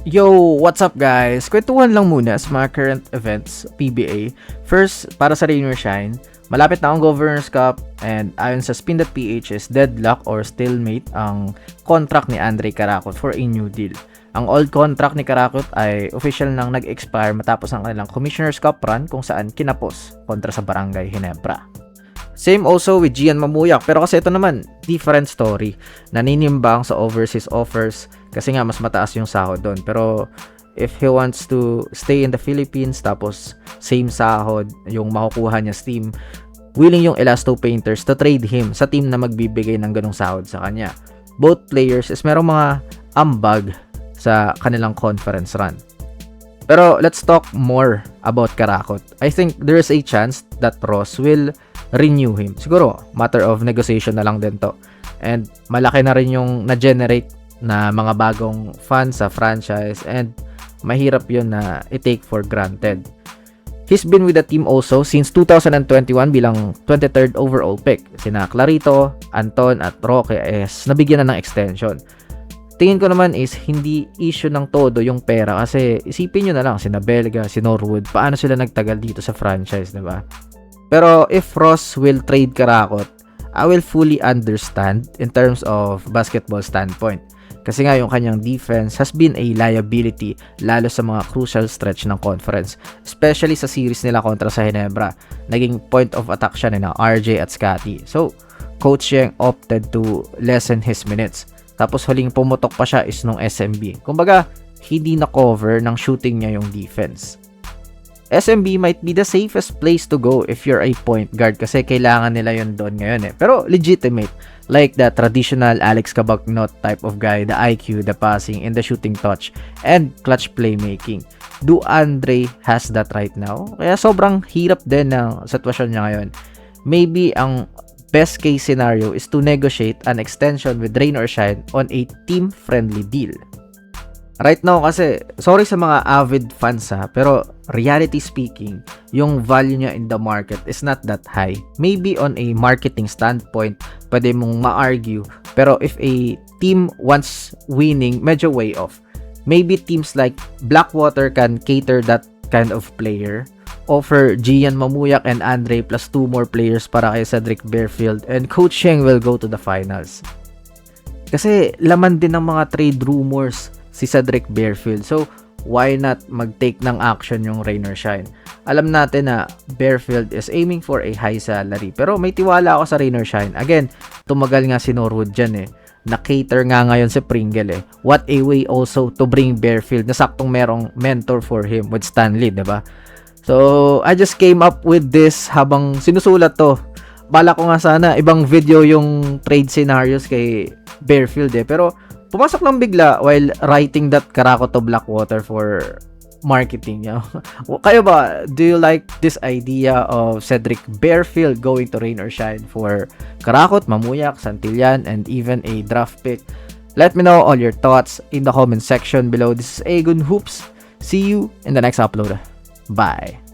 Yo, what's up guys? Kwentuhan lang muna sa mga current events, PBA. First, para sa Rain or Shine, malapit na ang Governors Cup and ayon sa Spin.ph is deadlock or stalemate ang contract ni Andre Caracut for a new deal. Ang old contract ni Caracut ay official nang nag-expire matapos ang kanilang Commissioner's Cup run kung saan kinapos kontra sa Barangay Ginebra. Same also with Gian Mamuyak, pero kasi ito naman, different story. Naninimbang sa overseas offers kasi nga mas mataas yung sahod doon. Pero if he wants to stay in the Philippines tapos same sahod yung makukuha niya sa team, willing yung Elasto Painters to trade him sa team na magbibigay ng ganong sahod sa kanya. Both players is merong mga ambag sa kanilang conference run. Pero let's talk more about Caracut. I think there is a chance that Ross will renew him. Siguro, matter of negotiation na lang din to. And malaki na rin yung na-generate na mga bagong fans sa franchise and mahirap yun na i-take for granted. He's been with the team also since 2021 bilang 23rd overall pick. Sina Clarito, Anton at Roque is nabigyan na ng extension. Tingin ko naman is hindi issue ng todo yung pera kasi isipin nyo na lang sina Belga, si Norwood, paano sila nagtagal dito sa franchise, diba? Pero if Ross will trade Caracut, I will fully understand in terms of basketball standpoint. Kasi nga yung kanyang defense has been a liability lalo sa mga crucial stretch ng conference. Especially sa series nila kontra sa Ginebra. Naging point of attack siya nila RJ at Scotty. So, Coach Yeng opted to lessen his minutes. Tapos huling pumutok pa siya is nung SMB. Kumbaga, hindi na cover ng shooting niya yung defense. SMB might be the safest place to go if you're a point guard kasi kailangan nila yun doon ngayon eh. Pero legitimate, like the traditional Alex Cabagnot type of guy, the IQ, the passing, and the shooting touch, and clutch playmaking. Do Andre has that right now? Kaya sobrang hirap din ng sitwasyon niya ngayon. Maybe ang best case scenario is to negotiate an extension with Rain or Shine on a team-friendly deal. Right now kasi, sorry sa mga avid fans pero reality speaking, yung value niya in the market is not that high. Maybe on a marketing standpoint, pwede mong ma-argue, pero if a team wants winning, medyo way off. Maybe teams like Blackwater can cater that kind of player, offer Gian Mamuyak and Andre plus 2 more players para kay Cedric Bearfield, and Coach Yeng will go to the finals. Kasi laman din ng mga trade rumors si Cedric Bearfield. So, why not mag-take ng action yung Rain or Shine? Alam natin na Bearfield is aiming for a high salary. Pero may tiwala ako sa Rain or Shine. Again, tumagal nga si Norwood dyan eh. Na-cater nga ngayon si Pringle eh. What a way also to bring Bearfield na saktong merong mentor for him with Stanley, diba? So, I just came up with this habang sinusulat to. Bala ko nga sana ibang video yung trade scenarios kay Bearfield eh. Pero pumasok lang bigla while writing that Caracut to Blackwater for marketing niya. Kayo ba, do you like this idea of Cedric Bearfield going to Rain or Shine for Caracut, Mamuyak, Santillan, and even a draft pick? Let me know all your thoughts in the comment section below. This is Aegon Hoops. See you in the next upload. Bye.